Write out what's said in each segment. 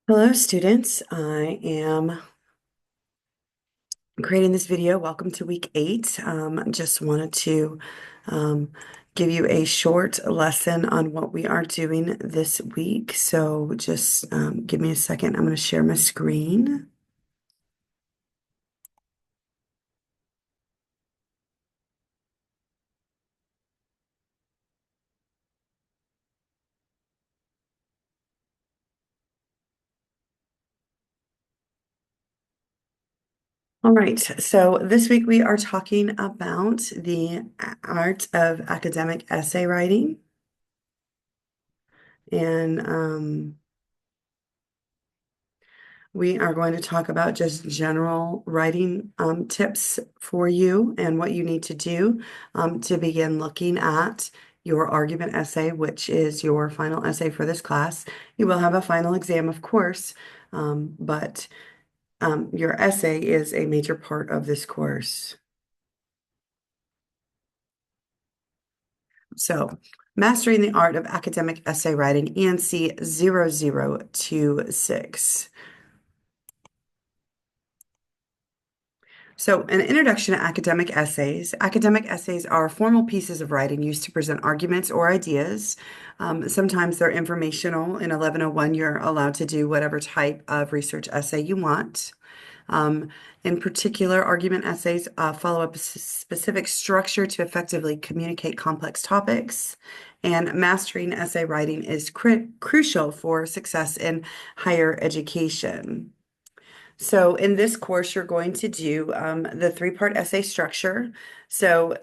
Hello, students. I am creating this video. Welcome to week 8. Just wanted to um, give you a short lesson on what we are doing this week. So just give me a second. I'm going to share my screen. All right, so this week we are talking about the art of academic essay writing. And we are going to talk about just general writing tips for you and what you need to do to begin looking at your argument essay, which is your final essay for this class. You will have a final exam, of course, but your essay is a major part of this course. So, Mastering the Art of Academic Essay Writing, ANSI 0026. So, an introduction to academic essays. Academic essays are formal pieces of writing used to present arguments or ideas. Sometimes they're informational. In 1101, you're allowed to do whatever type of research essay you want. Um, in particular, argument essays follow a specific structure to effectively communicate complex topics. And mastering essay writing is crucial for success in higher education. So in this course, you're going to do the three-part essay structure. So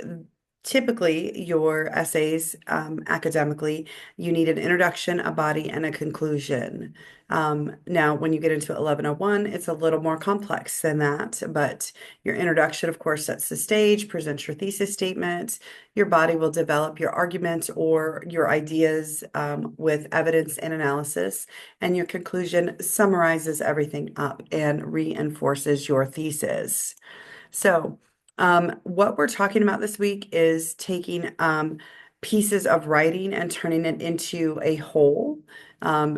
typically, your essays academically, you need an introduction, a body, and a conclusion. Now, when you get into 1101, it's a little more complex than that, but your introduction, of course, sets the stage, presents your thesis statement. Your body will develop your argument or your ideas with evidence and analysis. And your conclusion summarizes everything up and reinforces your thesis. So, what we're talking about this week is taking pieces of writing and turning it into a whole.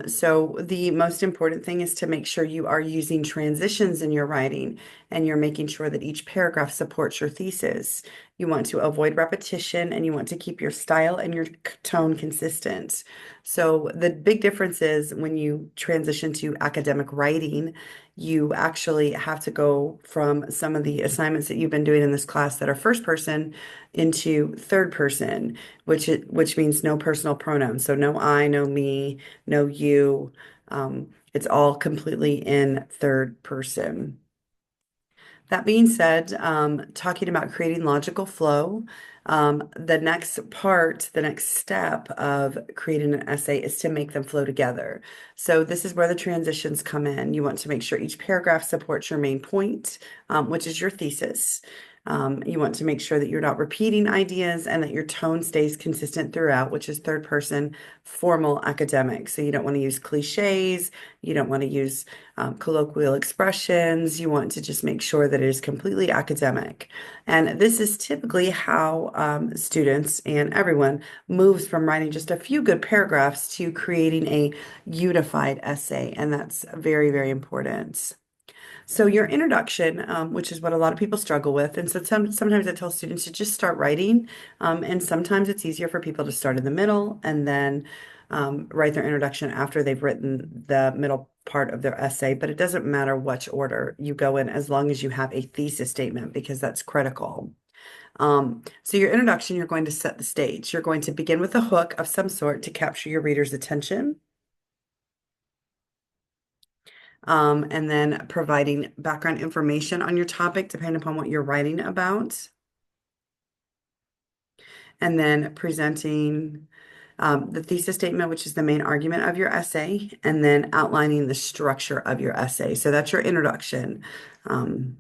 So, the most important thing is to make sure you are using transitions in your writing and you're making sure that each paragraph supports your thesis. You want to avoid repetition and you want to keep your style and your tone consistent. So, the big difference is when you transition to academic writing, you actually have to go from some of the assignments that you've been doing in this class that are first person into third person, which means no personal pronouns. So no I, no me, no you. It's all completely in third person. That being said, talking about creating logical flow, the next step of creating an essay is to make them flow together. So this is where the transitions come in. You want to make sure each paragraph supports your main point, which is your thesis. You want to make sure that you're not repeating ideas and that your tone stays consistent throughout, which is third person formal academic. So you don't want to use cliches. You don't want to use colloquial expressions. You want to just make sure that it is completely academic. And this is typically how students and everyone moves from writing just a few good paragraphs to creating a unified essay. And that's very, very important. So your introduction, which is what a lot of people struggle with, and so sometimes I tell students to just start writing, and sometimes it's easier for people to start in the middle and then write their introduction after they've written the middle part of their essay. But it doesn't matter which order you go in as long as you have a thesis statement because that's critical. So your introduction, you're going to set the stage. You're going to begin with a hook of some sort to capture your reader's attention. And then providing background information on your topic, depending upon what you're writing about. And then presenting the thesis statement, which is the main argument of your essay, and then outlining the structure of your essay. So that's your introduction. Um,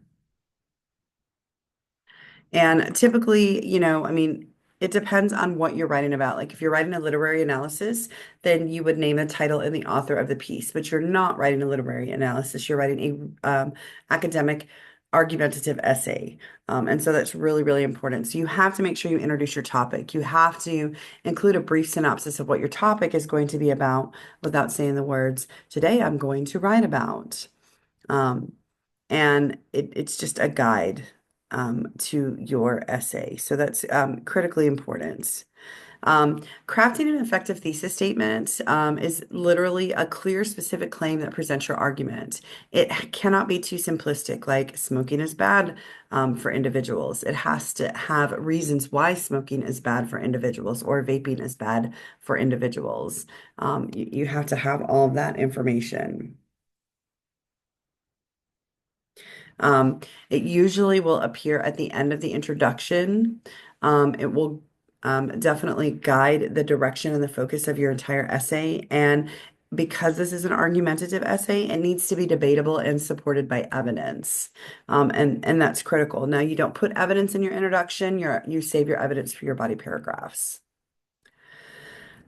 and typically, I mean, it depends on what you're writing about. Like if you're writing a literary analysis, then you would name the title and the author of the piece, but you're not writing a literary analysis. You're writing a academic argumentative essay. And so that's really, really important. So you have to make sure you introduce your topic. You have to include a brief synopsis of what your topic is going to be about without saying the words, today I'm going to write about. Um, and it's just a guide to your essay. So that's critically important. Crafting an effective thesis statement is literally a clear, specific claim that presents your argument. It cannot be too simplistic, like smoking is bad for individuals. It has to have reasons why smoking is bad for individuals or vaping is bad for individuals. You have to have all of that information. Um, it usually will appear at the end of the introduction. It will definitely guide the direction and the focus of your entire essay. And because this is an argumentative essay, it needs to be debatable and supported by evidence. And that's critical. Now, you don't put evidence in your introduction, you save your evidence for your body paragraphs.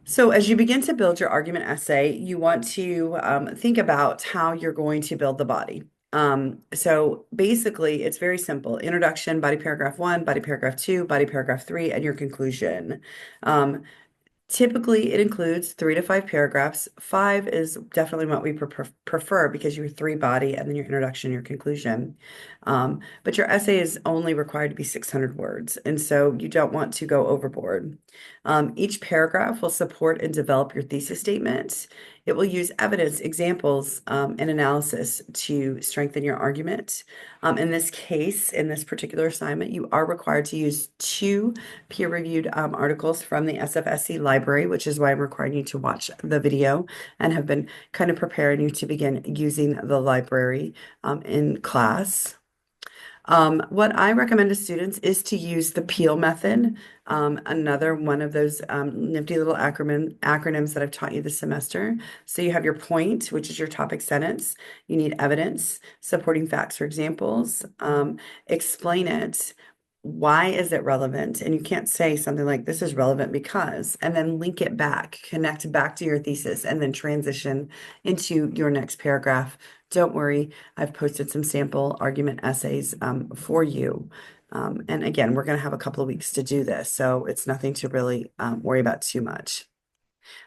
So, as you begin to build your argument essay, you want to think about how you're going to build the body. So basically, it's very simple. Introduction, body paragraph one, body paragraph two, body paragraph three, and your conclusion. Um, Typically, it includes 3 to 5 paragraphs. Five is definitely what we prefer because you're three body and then your introduction, your conclusion. But your essay is only required to be 600 words, and so you don't want to go overboard. Each paragraph will support and develop your thesis statement. It will use evidence, examples, and analysis to strengthen your argument. In this case, in this particular assignment, you are required to use 2 peer-reviewed articles from the SFSC library, which is why I'm requiring you to watch the video and have been kind of preparing you to begin using the library in class. What I recommend to students is to use the PEEL method, another one of those nifty little acronyms that I've taught you this semester. So you have your point, which is your topic sentence. You need evidence, supporting facts or examples. Explain it. Why is it relevant? And you can't say something like, this is relevant because, and then link it back, connect back to your thesis, and then transition into your next paragraph. Don't worry, I've posted some sample argument essays for you. And again, we're going to have a couple of weeks to do this, so it's nothing to really worry about too much.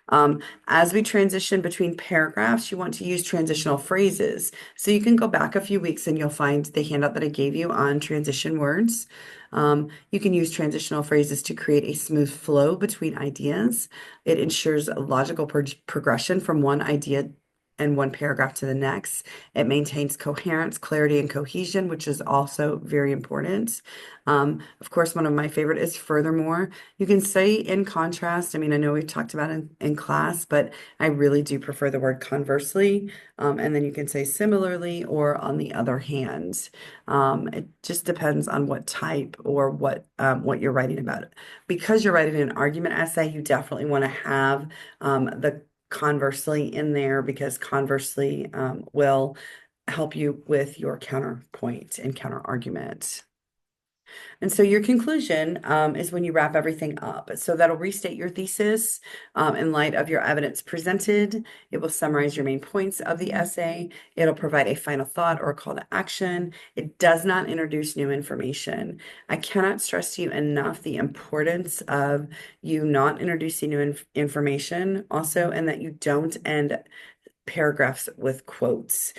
As we transition between paragraphs, you want to use transitional phrases. So you can go back a few weeks and you'll find the handout that I gave you on transition words. You can use transitional phrases to create a smooth flow between ideas. It ensures a logical progression from one idea and one paragraph to the next. It maintains coherence, clarity, and cohesion, which is also very important. Of course, one of my favorite is furthermore. You can say in contrast. I mean, I know we've talked about it in class, but I really do prefer the word conversely. And then you can say similarly or on the other hand. It just depends on what type or what you're writing about. Because you're writing an argument essay, you definitely want to have the conversely in there because conversely will help you with your counterpoint and counter argument. And so your conclusion is when you wrap everything up. So that'll restate your thesis in light of your evidence presented. It will summarize your main points of the essay. It'll provide a final thought or a call to action. It does not introduce new information. I cannot stress to you enough the importance of you not introducing new information also, and that you don't end paragraphs with quotes.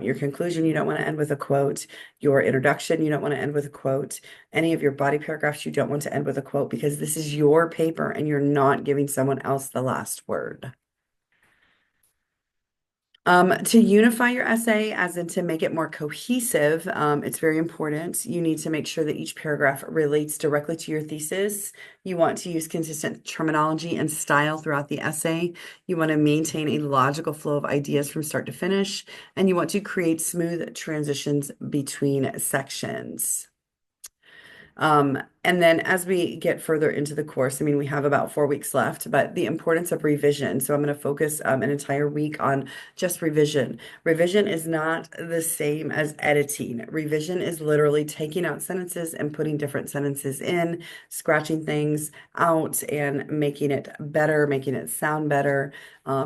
Your conclusion, you don't want to end with a quote. Your introduction, you don't want to end with a quote. Any of your body paragraphs, you don't want to end with a quote because this is your paper and you're not giving someone else the last word. To unify your essay, as in to make it more cohesive, it's very important. You need to make sure that each paragraph relates directly to your thesis. You want to use consistent terminology and style throughout the essay. You want to maintain a logical flow of ideas from start to finish, and you want to create smooth transitions between sections. And then as we get further into the course, I mean, we have about 4 weeks left, but the importance of revision. So I'm going to focus an entire week on just revision. Revision is not the same as editing. Revision is literally taking out sentences and putting different sentences in, scratching things out and making it better, making it sound better.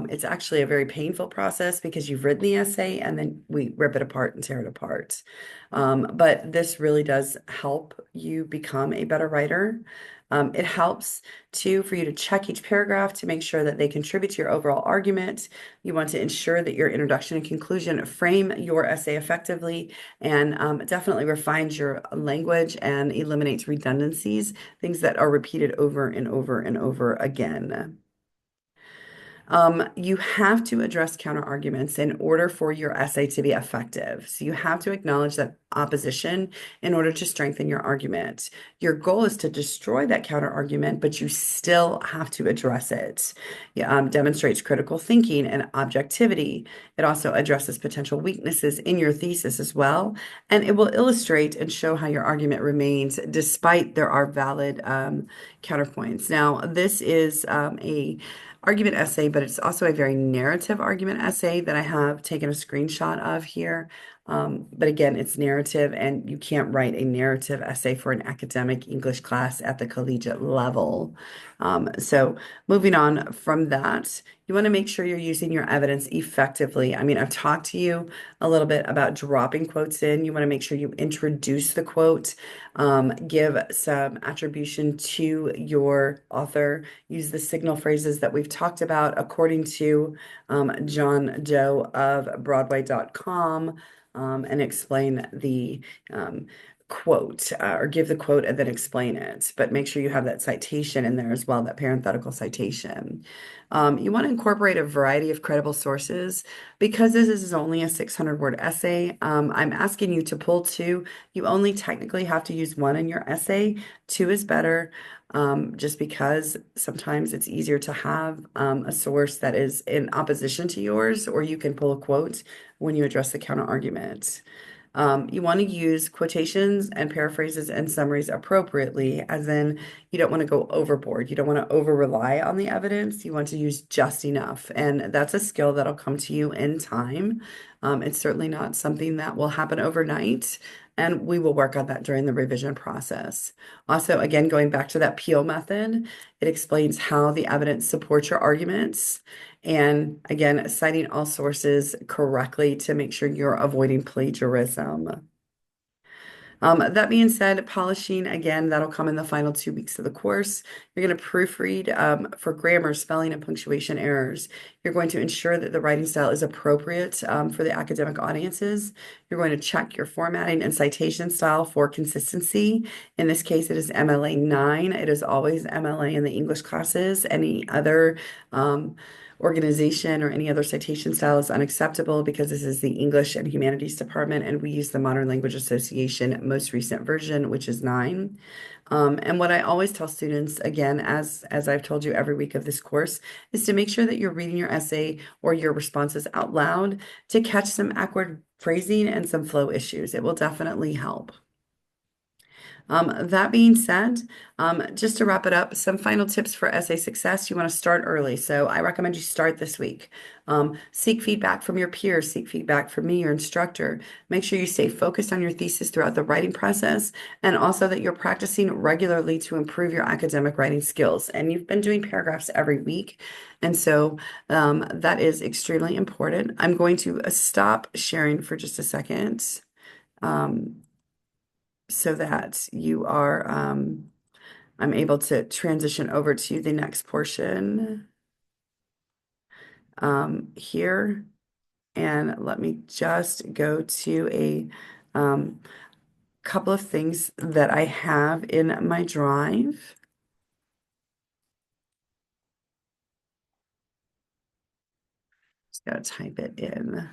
It's actually a very painful process because you've written the essay and then we rip it apart and tear it apart. But this really does help you become a better writer. It helps too for you to check each paragraph to make sure that they contribute to your overall argument. You want to ensure that your introduction and conclusion frame your essay effectively and definitely refines your language and eliminates redundancies, things that are repeated over and over and over again. You have to address counter arguments in order for your essay to be effective. So you have to acknowledge that opposition in order to strengthen your argument. Your goal is to destroy that counter argument, but you still have to address it. Demonstrates critical thinking and objectivity. It also addresses potential weaknesses in your thesis as well, and it will illustrate and show how your argument remains despite there are valid counterpoints. Now, this is a argument essay, but it's also a very narrative argument essay that I have taken a screenshot of here. But again, it's narrative, and you can't write a narrative essay for an academic English class at the collegiate level. So moving on from that, you want to make sure you're using your evidence effectively. I mean, I've talked to you a little bit about dropping quotes in. You want to make sure you introduce the quote, give some attribution to your author, use the signal phrases that we've talked about according to John Doe of Broadway.com, and explain the quote or give the quote and then explain it. But make sure you have that citation in there as well, that parenthetical citation. You want to incorporate a variety of credible sources. Because this is only a 600-word essay, I'm asking you to pull two. You only technically have to use one in your essay. Two is better, just because sometimes it's easier to have a source that is in opposition to yours, or you can pull a quote when you address the counter argument. You want to use quotations and paraphrases and summaries appropriately, as in you don't want to go overboard. You don't want to over rely on the evidence. You want to use just enough. And that's a skill that'll come to you in time. It's certainly not something that will happen overnight. And we will work on that during the revision process. Also, again, going back to that Peel method, it explains how the evidence supports your arguments. And again, citing all sources correctly to make sure you're avoiding plagiarism. That being said, polishing, again, that'll come in the final 2 weeks of the course. You're going to proofread for grammar, spelling, and punctuation errors. You're going to ensure that the writing style is appropriate for the academic audiences. You're going to check your formatting and citation style for consistency. In this case, it is MLA 9. It is always MLA in the English classes. Any other organization or any other citation style is unacceptable because this is the English and Humanities Department, and we use the Modern Language Association most recent version, which is 9. And what I always tell students, again, as I've told you every week of this course, is to make sure that you're reading your essay or your responses out loud to catch some awkward phrasing and some flow issues. It will definitely help. That being said, just to wrap it up, some final tips for essay success. You want to start early. So I recommend you start this week. Seek feedback from your peers, seek feedback from me, your instructor. Make sure you stay focused on your thesis throughout the writing process, and also that you're practicing regularly to improve your academic writing skills. And you've been doing paragraphs every week. And so that is extremely important. I'm going to stop sharing for just a second. Um, so that you are, I'm able to transition over to the next portion here. And let me just go to a couple of things that I have in my drive. Just gotta type it in.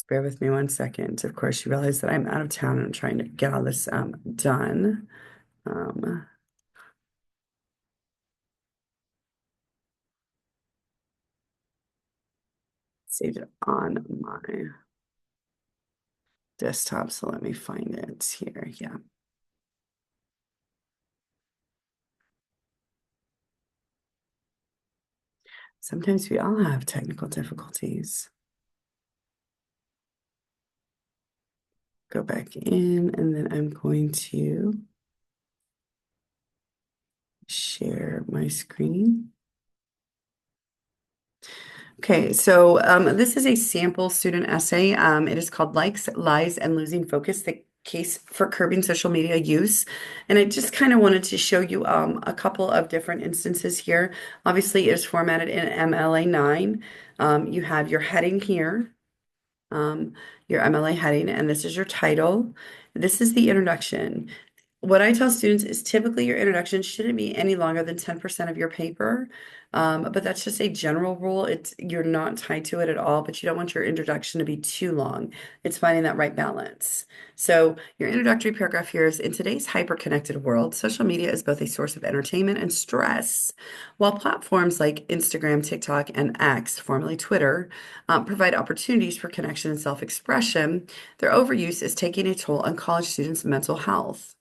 Bear with me one second. Of course, you realize that I'm out of town and I'm trying to get all this done. Um, Saved it on my desktop, so let me find it here. Yeah. Sometimes we all have technical difficulties. Go back in, and then I'm going to share my screen. Okay, so this is a sample student essay. It is called Likes, Lies, and Losing Focus, the case for curbing social media use. And I just kind of wanted to show you a couple of different instances here. Obviously, it is formatted in MLA 9. You have your heading here, um, your MLA heading, and this is your title. This is the introduction. What I tell students is typically your introduction shouldn't be any longer than 10% of your paper. But that's just a general rule. You're not tied to it at all, but you don't want your introduction to be too long. It's finding that right balance. So your introductory paragraph here is in today's hyper-connected world, social media is both a source of entertainment and stress. While platforms like Instagram, TikTok, and X, formerly Twitter, provide opportunities for connection and self-expression, their overuse is taking a toll on college students' mental health.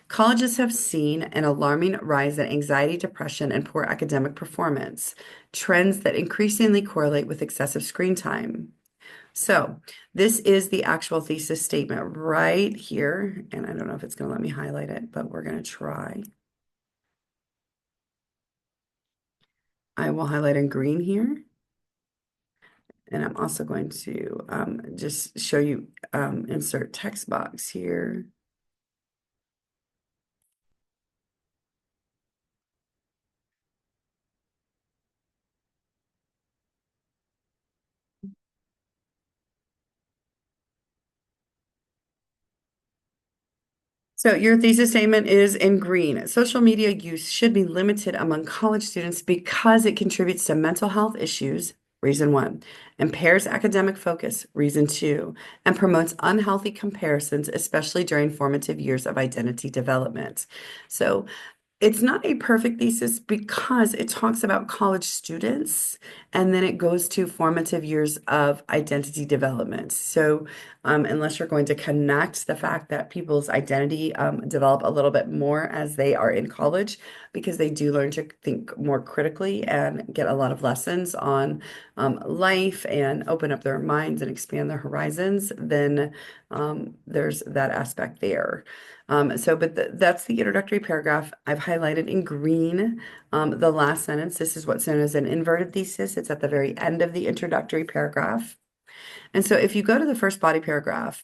Colleges have seen an alarming rise in anxiety, depression, and poor academic performance, trends that increasingly correlate with excessive screen time. So, this is the actual thesis statement right here. And I don't know if it's going to let me highlight it, but we're going to try. I will highlight in green here. And I'm also going to just show you insert text box here. So your thesis statement is in green. Social media use should be limited among college students because it contributes to mental health issues, reason one, impairs academic focus, reason two, and promotes unhealthy comparisons, especially during formative years of identity development. So it's not a perfect thesis because it talks about college students and then it goes to formative years of identity development. So, unless you're going to connect the fact that people's identity develop a little bit more as they are in college, because they do learn to think more critically and get a lot of lessons on life and open up their minds and expand their horizons, then there's that aspect there. But that's the introductory paragraph. I've highlighted in green the last sentence. This is what's known as an inverted thesis. It's at the very end of the introductory paragraph. And so if you go to the first body paragraph,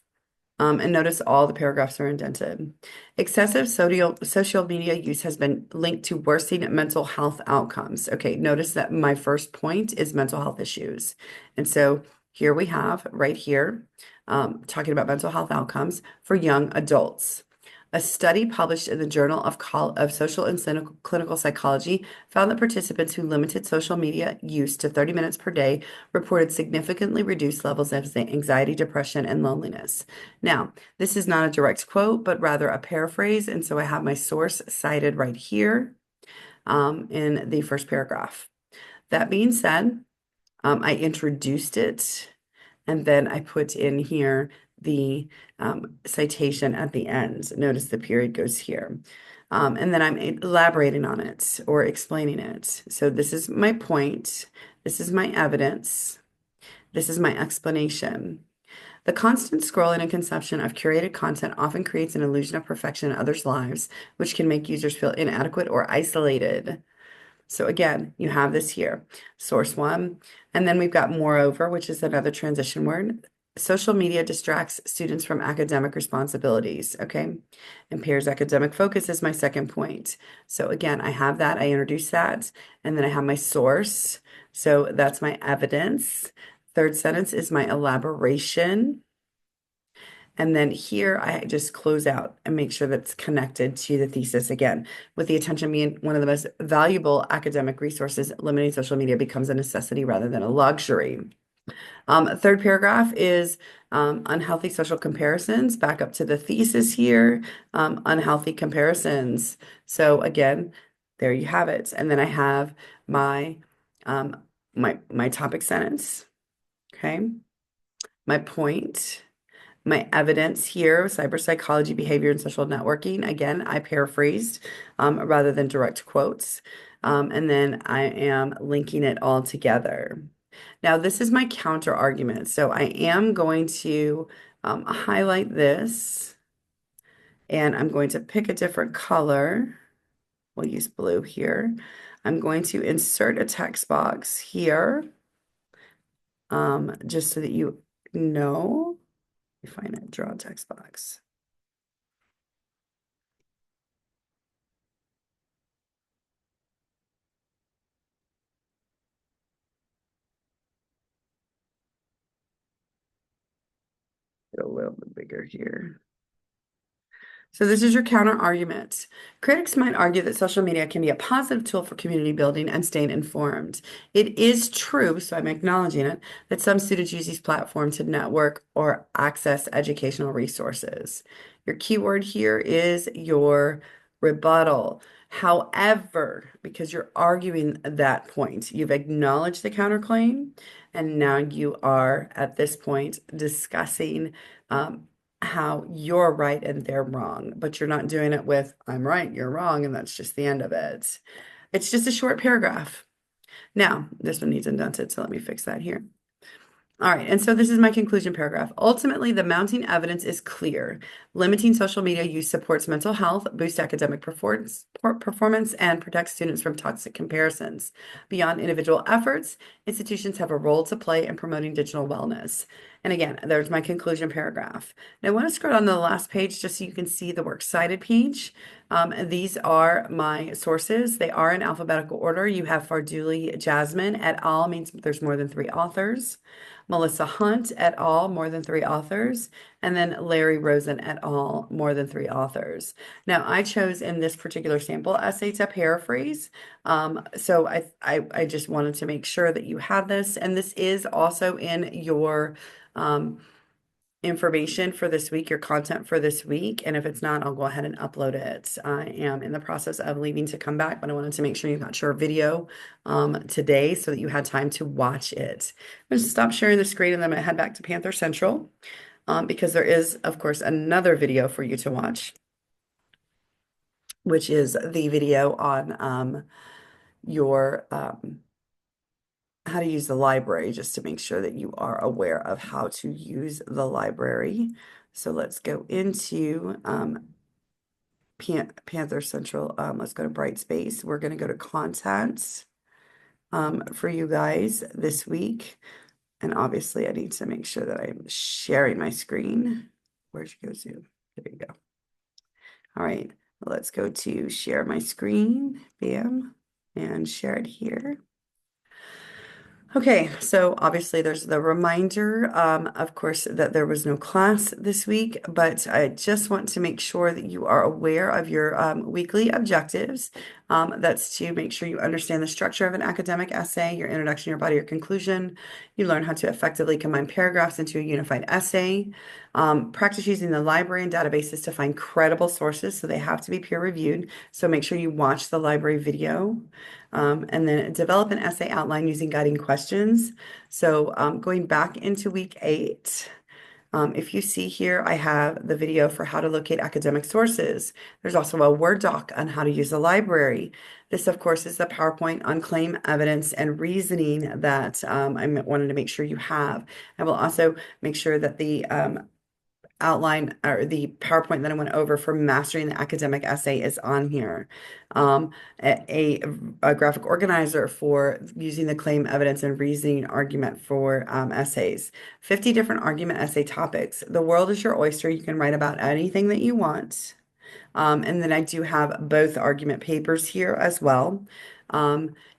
and notice all the paragraphs are indented. Excessive social media use has been linked to worsening mental health outcomes. Okay, notice that my first point is mental health issues. And so here we have right here, talking about mental health outcomes for young adults. A study published in the Journal of Social and Clinical Psychology found that participants who limited social media use to 30 minutes per day reported significantly reduced levels of anxiety, depression, and loneliness. Now, this is not a direct quote, but rather a paraphrase. And so I have my source cited right here in the first paragraph. That being said, I introduced it and then I put in here the citation at the end. Notice the period goes here. And then I'm elaborating on it or explaining it. So this is my point. This is my evidence. This is my explanation. The constant scrolling and consumption of curated content often creates an illusion of perfection in others' lives, which can make users feel inadequate or isolated. So again, you have this here, source one, and then we've got moreover, which is another transition word. Social media distracts students from academic responsibilities, okay? Impairs academic focus is my second point. So again, I have that, I introduce that, and then I have my source. So that's my evidence. Third sentence is my elaboration. And then here I just close out and make sure that's connected to the thesis again. With the attention being one of the most valuable academic resources, limiting social media becomes a necessity rather than a luxury. Third paragraph is unhealthy social comparisons, back up to the thesis here, unhealthy comparisons. So again, there you have it. And then I have my um, my topic sentence, okay? My point, my evidence here, cyber psychology, behavior, and social networking. Again, I paraphrased rather than direct quotes. And then I am linking it all together. Now, this is my counter argument. So I am going to highlight this and I'm going to pick a different color. We'll use blue here. I'm going to insert a text box here just so that you know. Let me find it, draw a text box. Get a little bit bigger here. So this is your counter argument. Critics might argue that social media can be a positive tool for community building and staying informed. It is true, so I'm acknowledging it, that some students use these platforms to network or access educational resources. Your keyword here is your rebuttal. However, because you're arguing that point, you've acknowledged the counterclaim, and now you are at this point discussing how you're right and they're wrong, but you're not doing it with I'm right, you're wrong, and that's just the end of it. It's just a short paragraph. Now, this one needs indented, so let me fix that here. All right, and so this is my conclusion paragraph. Ultimately, the mounting evidence is clear. Limiting social media use supports mental health, boosts academic performance, and protects students from toxic comparisons. Beyond individual efforts, institutions have a role to play in promoting digital wellness. And again, there's my conclusion paragraph. Now, I want to scroll down to the last page just so you can see the works cited page. These are my sources. They are in alphabetical order. You have Farduli Jasmine et al. Means there's more than 3 authors. Melissa Hunt et al., more than 3 authors, and then Larry Rosen et al., more than 3 authors. Now, I chose in this particular sample essay to paraphrase. So I just wanted to make sure that you had this, and this is also in your information for this week, your content for this week. And if it's not, I'll go ahead and upload it. I am in the process of leaving to come back, but I wanted to make sure you got your video today so that you had time to watch it. I'm going to stop sharing the screen and then I'm going to head back to Panther Central because there is, of course, another video for you to watch, which is the video on your how to use the library, just to make sure that you are aware of how to use the library. So let's go into Panther Central. Let's go to Brightspace. We're going to go to content for you guys this week. And obviously I need to make sure that I'm sharing my screen. Where'd you go, Zoom? There you go. All right, let's go to share my screen. Bam. And share it here. Okay, so obviously there's the reminder, of course, that there was no class this week, but I just want to make sure that you are aware of your weekly objectives. That's to make sure you understand the structure of an academic essay, your introduction, your body, your conclusion. You learn how to effectively combine paragraphs into a unified essay. Practice using the library and databases to find credible sources, so they have to be peer reviewed. So make sure you watch the library video. And then develop an essay outline using guiding questions. So going back into week 8, if you see here, I have the video for how to locate academic sources. There's also a Word doc on how to use the library. This, of course, is the PowerPoint on claim evidence and reasoning that I wanted to make sure you have. I will also make sure that the outline or the PowerPoint that I went over for mastering the academic essay is on here. A graphic organizer for using the claim evidence and reasoning argument for essays. 50 different argument essay topics. The world is your oyster. You can write about anything that you want. And then I do have both argument papers here as well.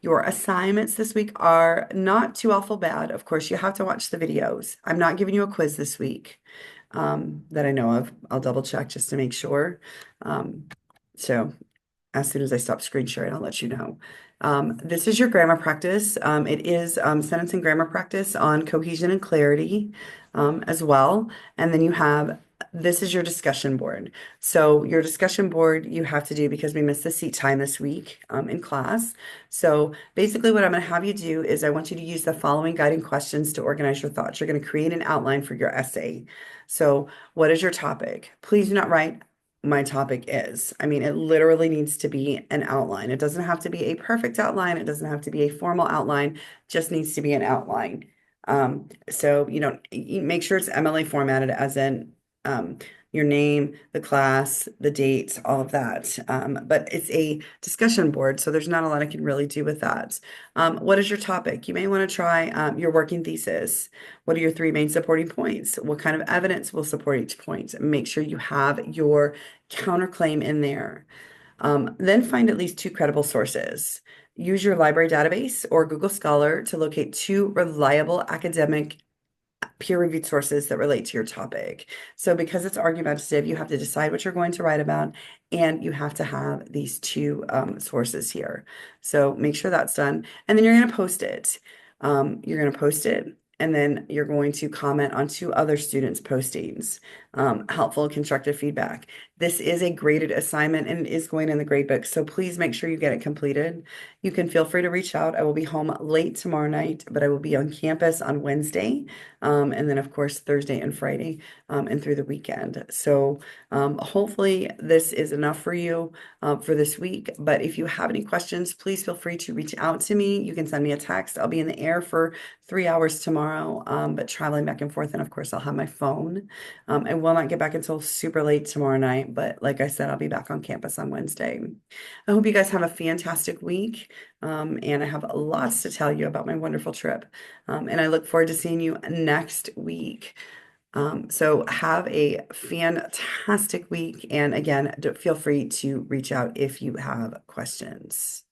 Your assignments this week are not too awful bad. Of course, you have to watch the videos. I'm not giving you a quiz this week that I know of. I'll double check just to make sure. So as soon as I stop screen sharing, I'll let you know. This is your grammar practice. It is sentence and grammar practice on cohesion and clarity as well. And then you have this is your discussion board. So your discussion board you have to do because we missed the seat time this week in class. So basically what I'm going to have you do is I want you to use the following guiding questions to organize your thoughts. You're going to create an outline for your essay. So what is your topic? Please do not write my topic is. I mean, it literally needs to be an outline. It doesn't have to be a perfect outline. It doesn't have to be a formal outline, just needs to be an outline. So, you make sure it's MLA formatted as in your name, the class, the dates, all of that. But it's a discussion board, so there's not a lot I can really do with that. What is your topic? You may want to try your working thesis. What are your three main supporting points? What kind of evidence will support each point? Make sure you have your counterclaim in there. Then find at least two credible sources. Use your library database or Google Scholar to locate two reliable academic peer-reviewed sources that relate to your topic. So because it's argumentative, you have to decide what you're going to write about, and you have to have these two sources here. So make sure that's done. And then you're going to post it. You're going to post it, and then you're going to comment on two other students' postings. Helpful, constructive feedback. This is a graded assignment and it is going in the grade book. So please make sure you get it completed. You can feel free to reach out. I will be home late tomorrow night, but I will be on campus on Wednesday. And then, of course, Thursday and Friday, and through the weekend. So hopefully this is enough for you for this week. But if you have any questions, please feel free to reach out to me. You can send me a text. I'll be in the air for 3 hours tomorrow, but traveling back and forth. And of course, I'll have my phone. I will not get back until super late tomorrow night. But like I said, I'll be back on campus on Wednesday. I hope you guys have a fantastic week. And I have lots to tell you about my wonderful trip. And I look forward to seeing you next week. So have a fantastic week. And again, feel free to reach out if you have questions.